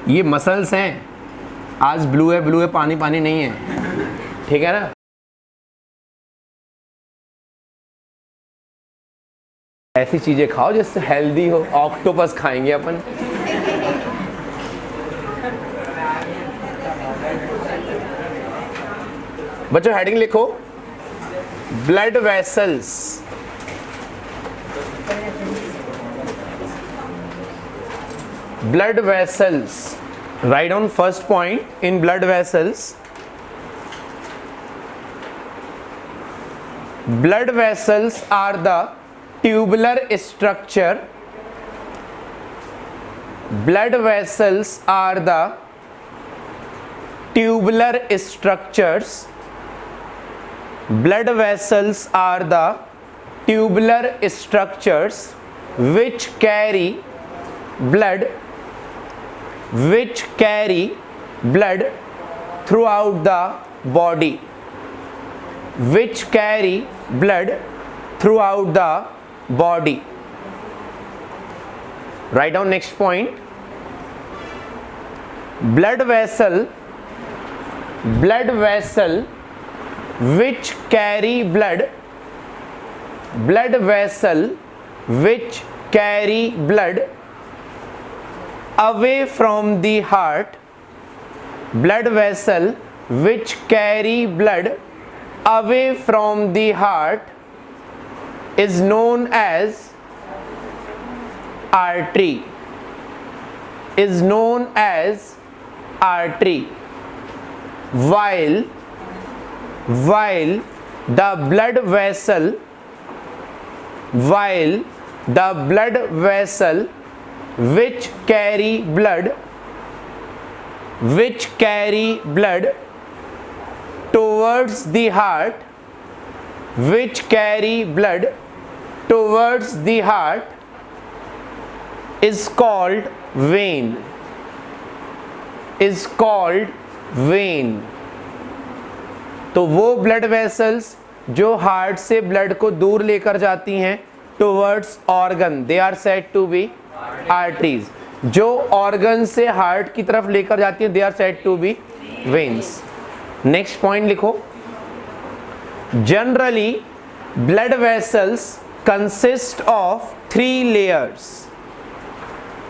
ये मसल्स हैं, आज ब्लू है पानी पानी नहीं है, ठीक है ना। ऐसी चीजें खाओ जिससे हेल्दी हो। ऑक्टोपस खाएंगे अपन। बच्चों हेडिंग लिखो, blood vessels. Blood vessels. Write down first point in blood vessels. Blood vessels are the tubular structure. Blood vessels are the tubular structures. Blood vessels are the tubular structures which carry blood throughout the body, which carry blood throughout the body. Write down next point. Blood vessel which carry blood vessel which carry blood away from the heart, blood vessel which carry blood away from the heart is known as artery, is known as artery, while the blood vessel which carry blood towards the heart, which carry blood towards the heart is called vein, is called vein. तो वो blood vessels जो heart से blood को दूर लेकर जाती हैं towards organ, they are said to be arteries. जो ऑर्गन से हार्ट की तरफ लेकर जाती है, they are said to be veins. Next point लिखो, generally blood vessels consist of 3 layers.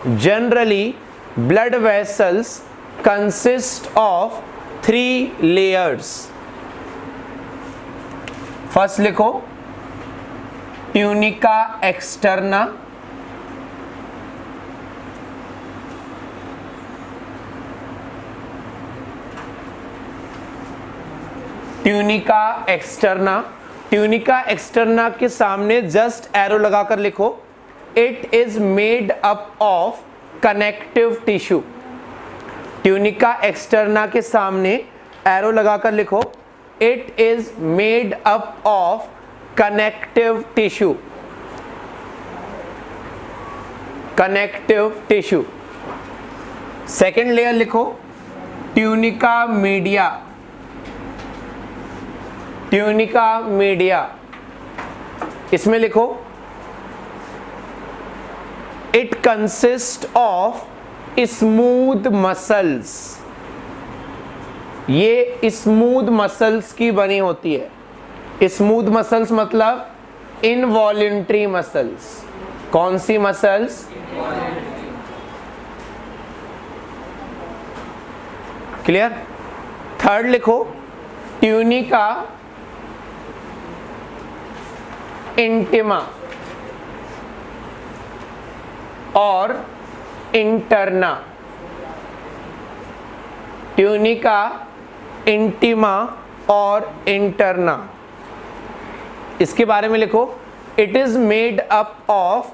Generally blood vessels consist of 3 layers. First लिखो tunica externa, tunica externa. Tunica externa के सामने जस्ट एरो लगाकर लिखो, it is made up of connective tissue. Tunica externa के सामने arrow लगाकर लिखो, it is made up of connective tissue, connective tissue. Second layer लिखो ट्यूनिका मीडिया, ट्यूनिका मीडिया। इसमें लिखो it consist of smooth muscles, ये स्मूथ मसल्स की बनी होती है। स्मूथ मसल्स मतलब इनवॉलेंट्री मसल्स। कौन सी मसल्स? क्लियर? थर्ड लिखो ट्यूनिका इंटिमा और इंटरना। ट्यूनिका इंटिमा और इंटरना, इसके बारे में लिखो it is made up of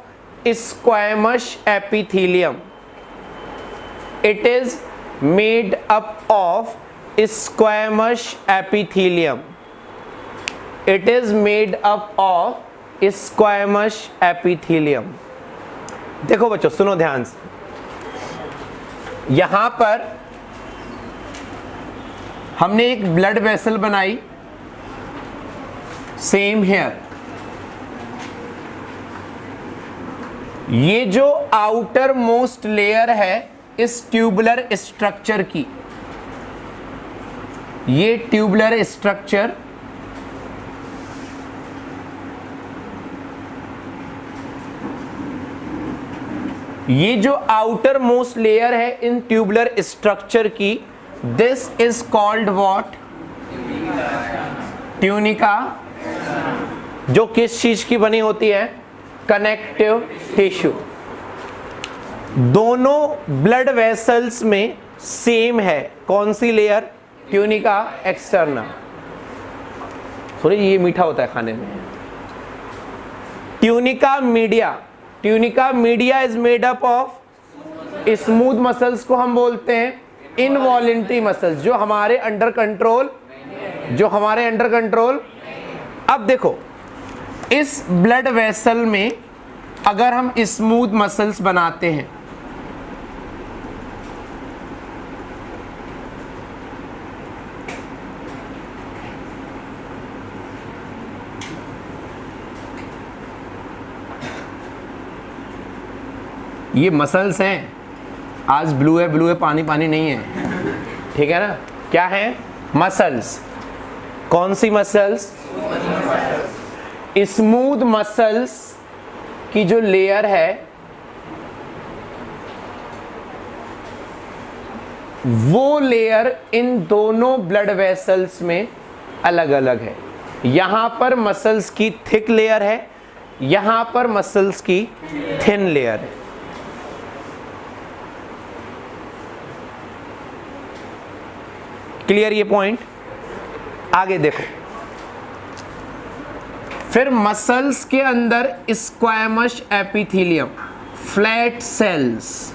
squamous epithelium, it is made up of squamous epithelium, it is made up of squamous epithelium. देखो बच्चों सुनो ध्यान से, यहां पर हमने एक ब्लड वेसल बनाई, सेम हेयर। ये जो आउटर मोस्ट लेयर है इस ट्यूबुलर स्ट्रक्चर की, ये ट्यूबुलर स्ट्रक्चर ये जो आउटर मोस्ट लेयर है इन ट्यूबुलर स्ट्रक्चर की, this is called what? Tunica. जो किस चीज की बनी होती है? Connective tissue. दोनों ब्लड वेसल्स में सेम है। कौन सी लेयर? Tunica externa. सॉरी, ये मीठा होता है खाने में। Tunica media. Tunica media is made up of smooth muscles को हम बोलते हैं इनवॉलेंट्री मसल्स, जो हमारे अंडर कंट्रोल। अब देखो, इस ब्लड वेसल में अगर हम स्मूथ मसल्स बनाते हैं, ये मसल्स हैं। आज ब्लू है, पानी पानी नहीं है, ठीक है ना? क्या है? मसल्स। कौन सी मसल्स? स्मूथ मसल्स की जो लेयर है वो लेयर इन दोनों ब्लड वेसल्स में अलग अलग है। यहां पर मसल्स की थिक लेयर है, यहां पर मसल्स की थिन लेयर है। क्लियर ये पॉइंट? आगे देखो, फिर मसल्स के अंदर स्क्वैमस एपिथेलियम, फ्लैट सेल्स।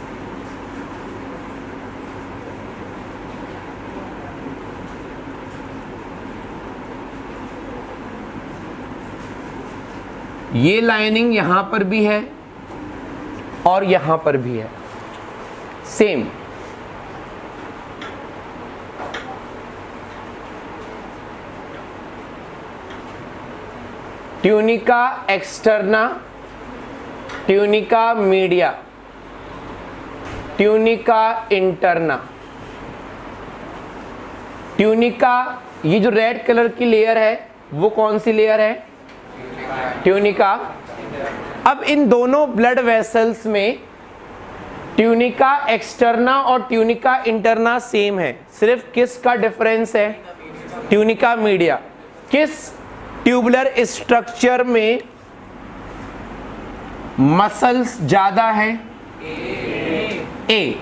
ये लाइनिंग यहां पर भी है और यहां पर भी है, same. Tunica externa, tunica media, tunica interna. Tunica, ये जो रेड कलर की लेयर है वो कौन सी लेयर है? ट्यूनिका। अब इन दोनों ब्लड वेसल्स में ट्यूनिका एक्सटर्ना और ट्यूनिका इंटरना सेम है, सिर्फ किसका डिफरेंस है? Tunica media. किस ट्यूबुलर स्ट्रक्चर में मसल्स ज्यादा है? ए।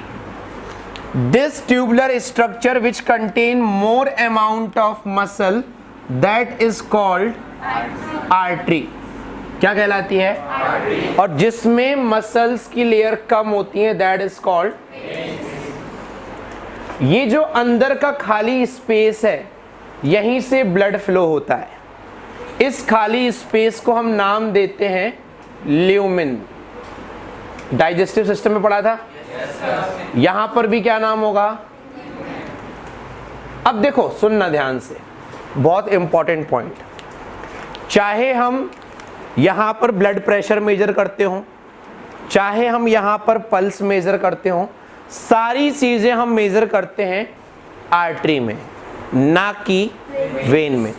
This tubular structure which contain more amount of muscle, that is called artery. क्या कहलाती है? आर्टरी। और जिसमें मसल्स की लेयर कम होती है, दैट इज कॉल्ड। ये जो अंदर का खाली स्पेस है, यहीं से ब्लड फ्लो होता है। इस खाली स्पेस को हम नाम देते हैं ल्यूमेन। डाइजेस्टिव सिस्टम में पढ़ा था? यहां पर भी क्या नाम होगा? अब देखो, सुनना ध्यान से, बहुत इंपॉर्टेंट पॉइंट। चाहे हम यहां पर ब्लड प्रेशर मेजर करते हो, चाहे हम यहां पर पल्स मेजर करते हो, सारी चीजें हम मेजर करते हैं आर्टरी में, ना कि वेन में।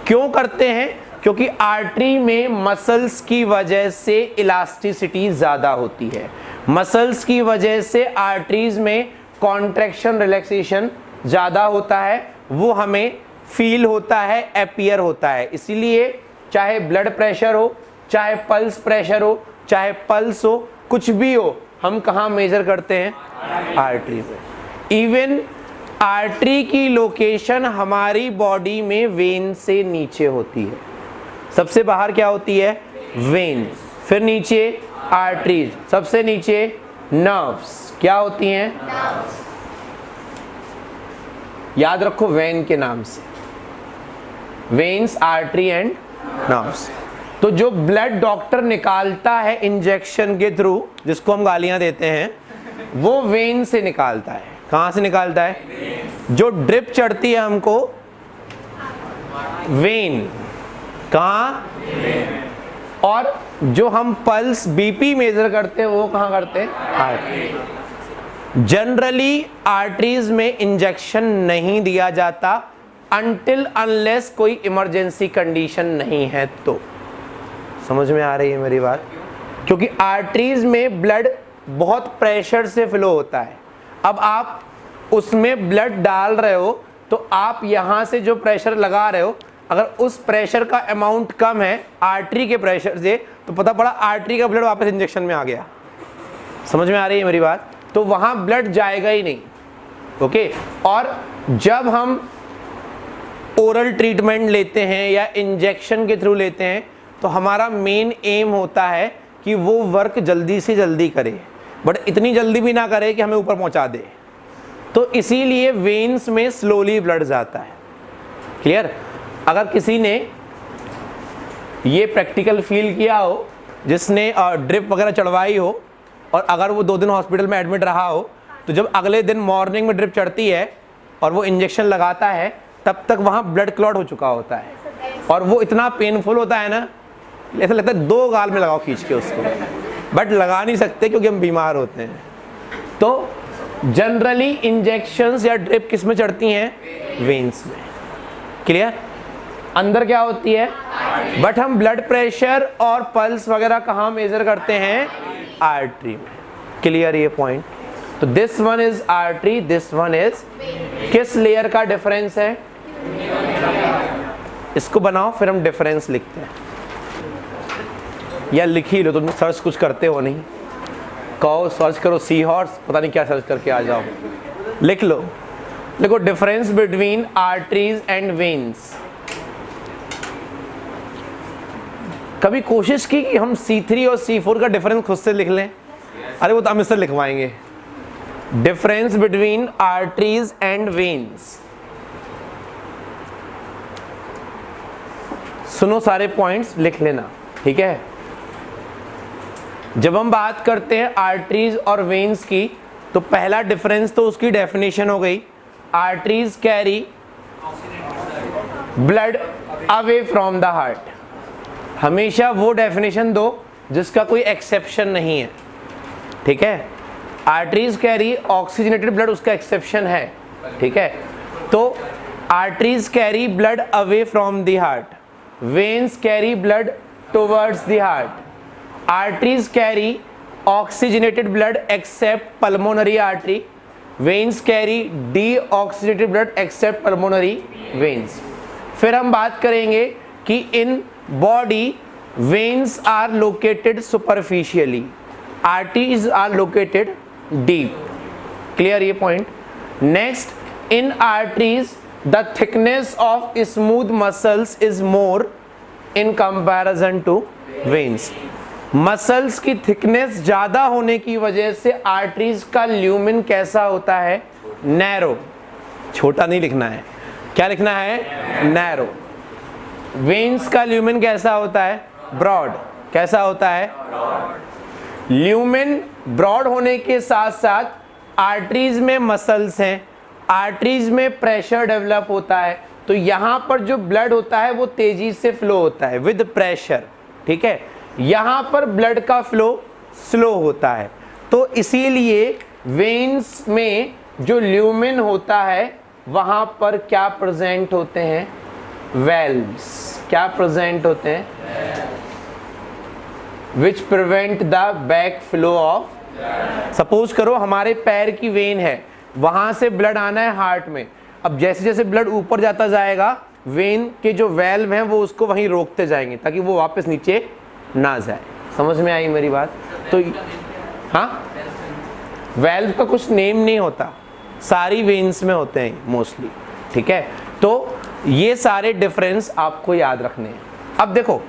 क्यों करते हैं? क्योंकि आर्टरी में मसल्स की वजह से इलास्टिसिटी ज़्यादा होती है, मसल्स की वजह से आर्टरीज में कॉन्ट्रैक्शन रिलैक्सेशन ज़्यादा होता है, वो हमें फील होता है, अपीयर होता है। इसीलिए चाहे ब्लड प्रेशर हो, चाहे पल्स प्रेशर हो, चाहे पल्स हो, कुछ भी हो, हम कहाँ मेजर करते हैं? आर्टरी पे। इवन आर्टरी की लोकेशन हमारी बॉडी में वेन से नीचे होती है। सबसे बाहर क्या होती है? वेन, फिर नीचे आर्टरीज, सबसे नीचे नर्व्स। क्या होती हैं? याद रखो वेन के नाम से, वेन्स, आर्टरी एंड नर्व्स। तो जो ब्लड डॉक्टर निकालता है इंजेक्शन के थ्रू, जिसको हम गालियां देते हैं, वो वेन से निकालता है। कहां से निकालता है? जो ड्रिप चढ़ती है हमको, वेन। कहां? और जो हम पल्स बीपी मेजर करते हैं वो कहां करते हैं? आर्टरी। जनरली आर्टरीज में इंजेक्शन नहीं दिया जाता अनटिल अनलेस कोई इमरजेंसी कंडीशन नहीं है। तो समझ में आ रही है मेरी बात? क्योंकि आर्टरीज में ब्लड बहुत प्रेशर से फ्लो होता है। अब आप उसमें ब्लड डाल रहे हो तो आप यहाँ से जो प्रेशर लगा रहे हो, अगर उस प्रेशर का अमाउंट कम है आर्टरी के प्रेशर से, तो पता पड़ा आर्टरी का ब्लड वापस इंजेक्शन में आ गया। समझ में आ रही है मेरी बात? तो वहाँ ब्लड जाएगा ही नहीं। ओके, और जब हम ओरल ट्रीटमेंट लेते हैं या इंजेक्शन के थ्रू लेते हैं तो हमारा मेन एम होता है कि वो वर्क जल्दी से जल्दी करे, बट इतनी जल्दी भी ना करे कि हमें ऊपर पहुंचा दे। तो इसीलिए वेन्स में स्लोली ब्लड जाता है। क्लियर? अगर किसी ने ये प्रैक्टिकल फील किया हो, जिसने ड्रिप वगैरह चढ़वाई हो, और अगर वो 2 दिन हॉस्पिटल में एडमिट रहा हो, तो जब अगले दिन मॉर्निंग में ड्रिप चढ़ती है और वो इंजेक्शन लगाता है, तब तक वहाँ ब्लड क्लॉट हो चुका होता है और वो इतना पेनफुल होता है ना, ऐसा लगता है 2 गाल में लगाओ खींच के उसको, बट लगा नहीं सकते क्योंकि हम बीमार होते हैं। तो जनरली इंजेक्शंस या ड्रिप किस में चढ़ती हैं? वेन्स में। क्लियर? अंदर क्या होती है? बट हम ब्लड प्रेशर और पल्स वगैरह कहाँ मेजर करते हैं? आर्टरी में। क्लियर ये पॉइंट? तो this one is artery, this one is, किस लेयर का डिफरेंस है? इसको बनाओ फिर हम डिफरेंस लिखते हैं, या लिख ही लो, तुम सर्च कुछ करते हो नहीं, कहो सर्च करो सी हॉर्स, पता नहीं क्या सर्च करके आ जाओ, लिख लो। देखो difference between arteries and veins. कभी कोशिश की कि हम C3 और C4 का डिफरेंस खुद से लिख लें? अरे वो तो हम इससे लिखवाएंगे। Difference between arteries and veins. सुनो सारे पॉइंट्स लिख लेना, ठीक है? जब हम बात करते हैं आर्टरीज और वेन्स की, तो पहला डिफरेंस तो उसकी डेफिनेशन हो गई, arteries carry blood away from the heart. हमेशा वो डेफिनेशन दो जिसका कोई एक्सेप्शन नहीं है, ठीक है? आर्टरीज कैरी ऑक्सीजनेटेड ब्लड, उसका एक्सेप्शन है, ठीक है? तो arteries carry blood away from the heart, veins carry blood towards the heart. Arteries carry oxygenated blood except pulmonary artery. Veins carry deoxygenated blood except pulmonary veins. फिर हम बात करेंगे कि in body veins are located superficially, arteries are located deep. Clear ये point? Next, in arteries the thickness of smooth muscles is more in comparison to veins. Muscles की thickness ज़्यादा होने की वजह से आर्टरीज का ल्यूमेन कैसा होता है? नैरो। छोटा नहीं लिखना है, क्या लिखना है? नैरो। वेन्स का ल्यूमेन कैसा होता है? ब्रॉड। कैसा होता है? ल्यूमेन ब्रॉड होने के साथ साथ आर्टरीज में मसल्स हैं, आर्टरीज में प्रेशर डेवलप होता है, तो यहाँ पर जो ब्लड होता है वो तेजी से फ्लो होता है विद प्रेशर, ठीक है? यहाँ पर ब्लड का फ्लो स्लो होता है। तो इसीलिए वेन्स में जो ल्यूमेन होता है वहाँ पर क्या प्रेजेंट होते हैं? वेल्व्स। क्या प्रेजेंट होते हैं? Which prevent the back flow of. Suppose करो हमारे पैर की वेन है, वहाँ से ब्लड आना है हार्ट में। अब जैसे जैसे ब्लड ऊपर जाता जाएगा, वेन के जो वेल्व हैं वो उसको वहीं रोकते जाएंगे ताकि वो वापस नीचे ना जाए। समझ में आई मेरी बात? तो हाँ, वेल्व का कुछ नेम नहीं होता, सारी वेन्स में होते हैं मोस्टली, ठीक है? तो ये सारे डिफरेंस आपको याद रखने हैं। अब देखो,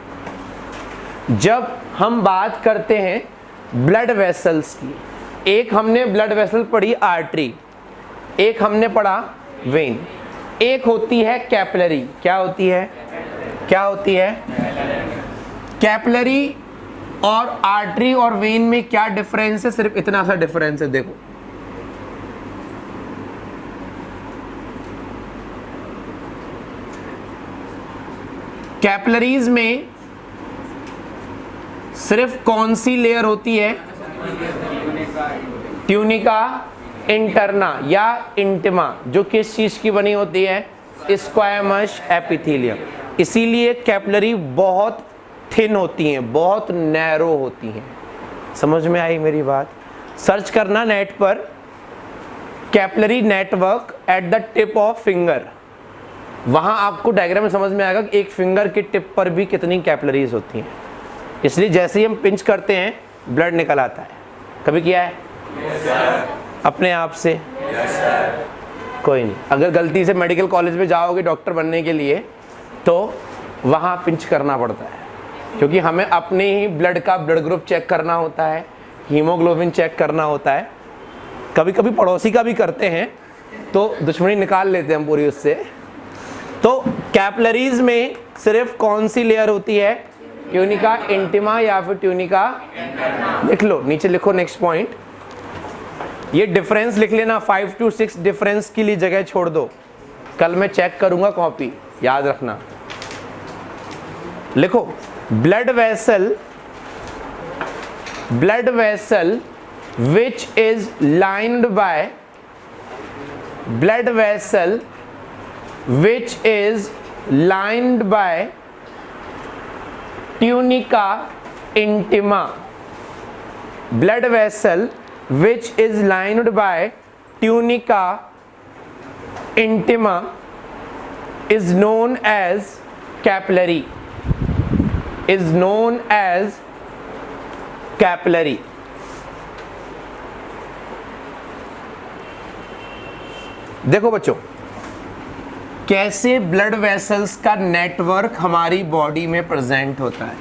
जब हम बात करते हैं ब्लड वेसल्स की, एक हमने ब्लड वेसल पढ़ी आर्टरी, एक हमने पढ़ा वेन, एक होती है कैपिलरी। क्या होती है? क्या होती है? कैपिलरी और आर्टरी और वेन में क्या डिफरेंस है? सिर्फ इतना सा डिफरेंस है, देखो। कैपिलरीज में सिर्फ कौन सी लेयर होती है? ट्यूनिका इंटरना या इंटिमा, जो किस चीज की बनी होती है? Squamous epithelium. इसीलिए कैपिलरी बहुत थिन होती हैं, बहुत नैरो होती हैं। समझ में आई मेरी बात? सर्च करना नेट पर capillary network at the tip of finger, वहां आपको डायग्राम में समझ में आएगा कि एक फिंगर की टिप पर भी कितनी कैपिलरीज होती हैं। इसलिए जैसे ही हम पिंच करते हैं ब्लड निकल आता है। कभी किया है? yes, अपने आप से? yes, कोई नहीं। अगर गलती से मेडिकल कॉलेज में जाओगे डॉक्टर बनने के लिए तो वहाँ पिंच करना पड़ता है, क्योंकि हमें अपने ही ब्लड का ब्लड ग्रुप चेक करना होता है, हीमोग्लोबिन चेक करना होता है। कभी कभी पड़ोसी का भी करते हैं तो दुश्मनी निकाल लेते हैं हम पूरी उससे। तो कैपिलरीज में सिर्फ कौन सी लेयर होती है? ट्यूनिका इंटिमा या फिर ट्यूनिका, लिख लो नीचे, लिखो नेक्स्ट पॉइंट। ये डिफरेंस लिख लेना, 5 to 6 डिफरेंस के लिए जगह छोड़ दो, कल मैं चेक करूंगा कॉपी, याद रखना। लिखो blood vessel which is lined by tunica intima. Blood vessel which is lined by tunica intima is known as capillary. देखो बच्चों, कैसे ब्लड वेसल्स का नेटवर्क हमारी बॉडी में प्रेजेंट होता है।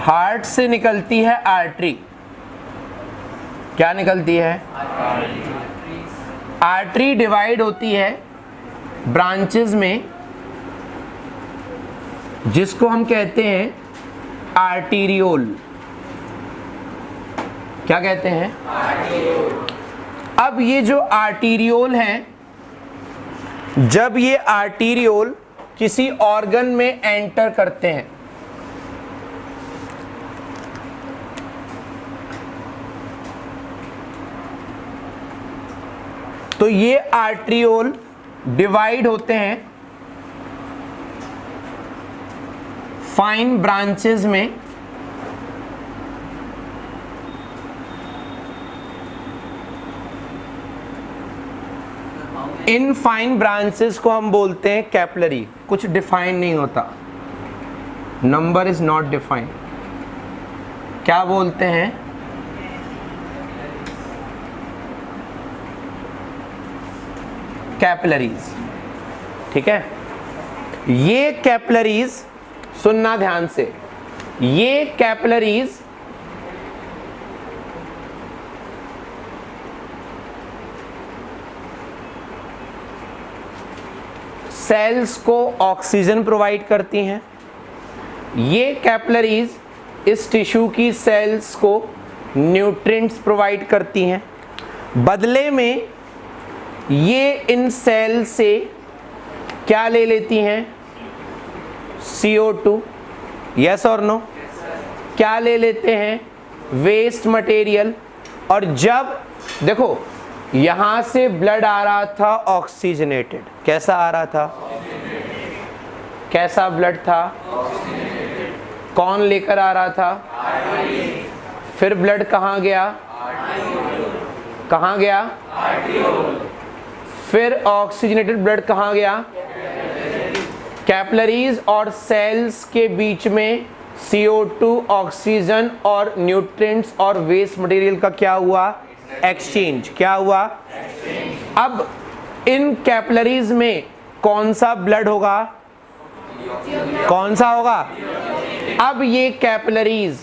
हार्ट से निकलती है आर्टरी। क्या निकलती है? आर्टरी डिवाइड होती है ब्रांचेस में, जिसको हम कहते हैं आर्टीरियोल। क्या कहते हैं? आर्टीरियोल। अब ये जो आर्टीरियोल हैं, जब ये आर्टीरियोल किसी ऑर्गन में एंटर करते हैं तो ये आर्टीरियोल डिवाइड होते हैं फाइन ब्रांचेस में। इन फाइन ब्रांचेस को हम बोलते हैं कैपिलरी। कुछ डिफाइन नहीं होता, नंबर इज नॉट डिफाइंड। क्या बोलते हैं? कैपिलरीज। ठीक है, ये कैपिलरीज सुनना ध्यान से, ये कैपिलरीज सेल्स को ऑक्सीजन प्रोवाइड करती हैं। ये कैपिलरीज इस टिश्यू की सेल्स को न्यूट्रिएंट्स प्रोवाइड करती हैं। बदले में ये इन सेल से क्या ले लेती हैं? CO2। यस और नो? क्या ले लेते हैं? Waste material. और जब देखो यहां से ब्लड आ रहा था ऑक्सीजनेटेड, कैसा आ रहा था? कैसा ब्लड था? कौन लेकर आ रहा था? फिर ब्लड कहां गया? कहां गया? फिर ऑक्सीजनेटेड ब्लड कहां गया? कैपिलरीज और सेल्स के बीच में CO2, ऑक्सीजन और न्यूट्रिएंट्स और वेस्ट मटेरियल का क्या हुआ? एक्सचेंज। क्या हुआ? अब इन कैपिलरीज में कौन सा ब्लड होगा? कौन सा होगा? अब ये कैपिलरीज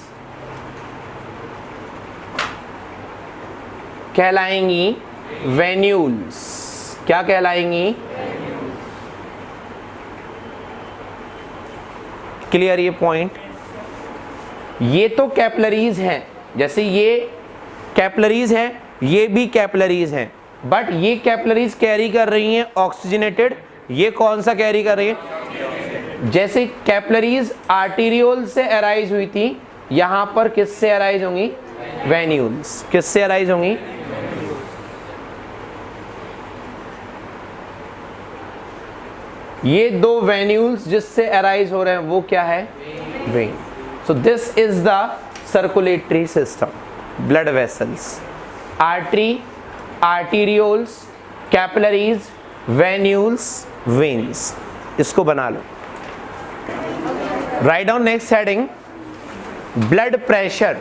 कहलाएंगी वेन्यूल्स। क्या कहलाएंगी? क्लियर ये पॉइंट? ये तो कैपिलरीज हैं, जैसे ये कैपिलरीज हैं, ये भी कैपिलरीज हैं, बट ये कैपिलरीज कैरी कर रही हैं ऑक्सीजनेटेड, ये कौन सा कैरी कर रही है? जैसे कैपिलरीज आर्टीरियोल से अराइज हुई थी, यहां पर किससे अराइज होंगी? वेन्यूल्स। किससे अराइज होंगी? ये दो वेन्यूल्स जिससे अराइज हो रहे हैं वो क्या है? Vein. So this is the circulatory system, blood vessels, artery, arterioles, capillaries, venules, veins. इसको बना लो। Write down next heading, blood pressure.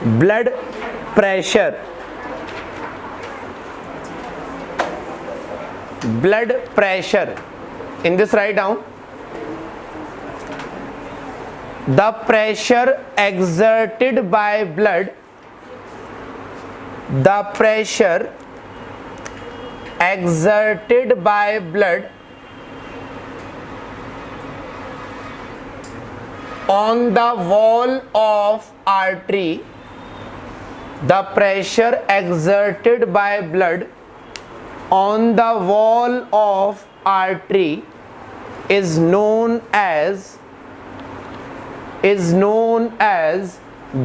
Blood pressure, blood pressure. In this, write down the pressure exerted by blood, the pressure exerted by blood on the wall of artery, the pressure exerted by blood on the wall of artery is known as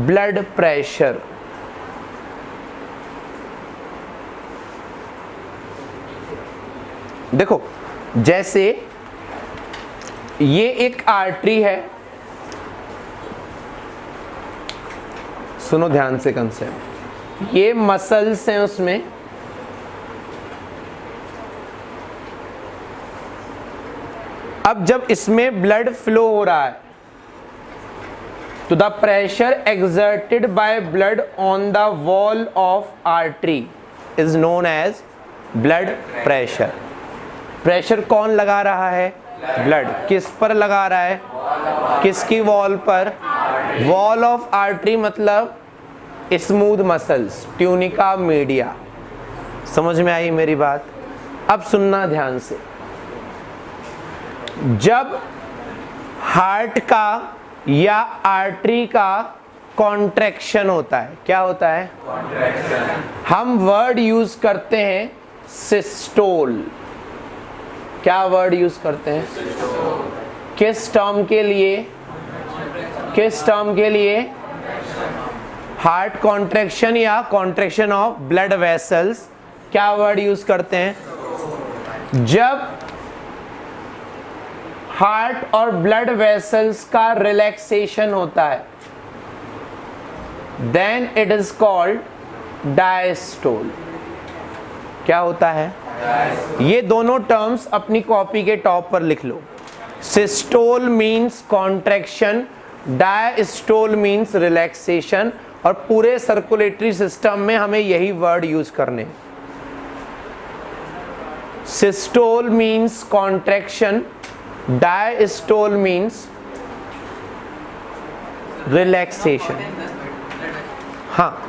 blood pressure. देखो, जैसे ये एक artery है, सुनो ध्यान से concept, ये muscles हैं उसमें, अब जब इसमें ब्लड फ्लो हो रहा है तो the pressure exerted by blood on the wall of artery is known as blood pressure. Pressure कौन लगा रहा है? ब्लड। किस पर लगा रहा है? किसकी वॉल पर? वॉल ऑफ आर्टरी मतलब स्मूथ मसल्स, ट्यूनिका मीडिया। समझ में आई मेरी बात? अब सुनना ध्यान से, जब हार्ट का या आर्टरी का कॉन्ट्रैक्शन होता है, क्या होता है? कॉन्ट्रैक्शन। हम वर्ड यूज करते हैं सिस्टोल। क्या वर्ड यूज करते हैं? सिस्टोल। किस टर्म के लिए? किस टर्म के लिए? हार्ट कॉन्ट्रैक्शन या कॉन्ट्रैक्शन ऑफ ब्लड वेसल्स। क्या वर्ड यूज करते हैं? जब हार्ट और ब्लड वेसल्स का रिलैक्सेशन होता है, then it is called diastole. क्या होता है? ये दोनों टर्म्स अपनी कॉपी के टॉप पर लिख लो। Systole means contraction, diastole means relaxation, और पूरे सर्कुलेटरी सिस्टम में हमें यही वर्ड यूज करने। Systole means contraction, diastole means relaxation. हाँ,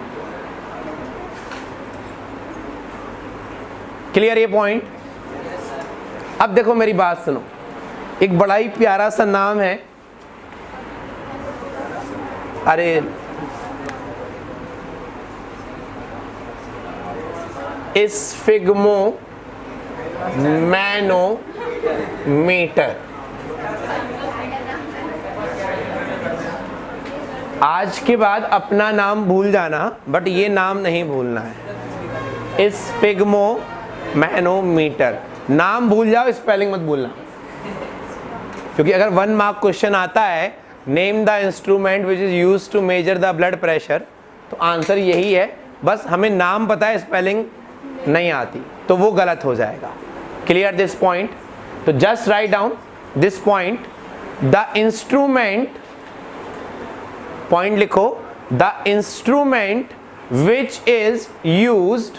क्लियर ये पॉइंट? अब देखो मेरी बात सुनो, एक बड़ा ही प्यारा सा नाम है, अरे स्फिग्मो मैनोमीटर। आज के बाद अपना नाम भूल जाना, बट ये नाम नहीं भूलना है। स्फिग्मो मैनोमीटर, नाम भूल जाओ, स्पेलिंग मत भूलना, क्योंकि अगर 1 मार्क क्वेश्चन आता है name the instrument which is used to measure the blood pressure, तो आंसर यही है। बस हमें नाम पता है, स्पेलिंग नहीं आती तो वो गलत हो जाएगा। Clear this point? तो just write down this point, the instrument, point लिखो, the instrument which is used,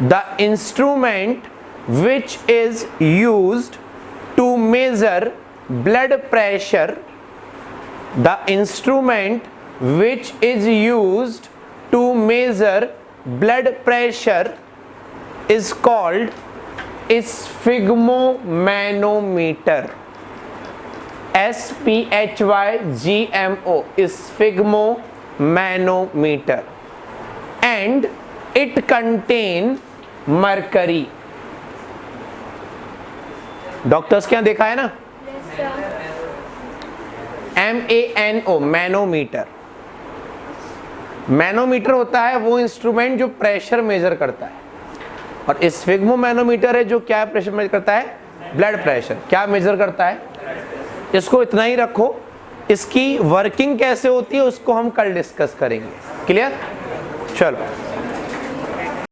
the instrument which is used to measure blood pressure, the instrument which is used to measure blood pressure is called sphygmomanometer. SPHYGMO, sphygmomanometer, and it contain mercury. Doctors के यहाँ देखा है ना, MANO, manometer. Manometer होता है वो instrument जो pressure measure करता है, और स्फिग्मो मैनोमीटर है जो क्या प्रेशर मेजर करता है, ब्लड प्रेशर। क्या मेजर करता है, इसको इतना ही रखो। इसकी वर्किंग कैसे होती है उसको हम कल डिस्कस करेंगे। क्लियर? चलो।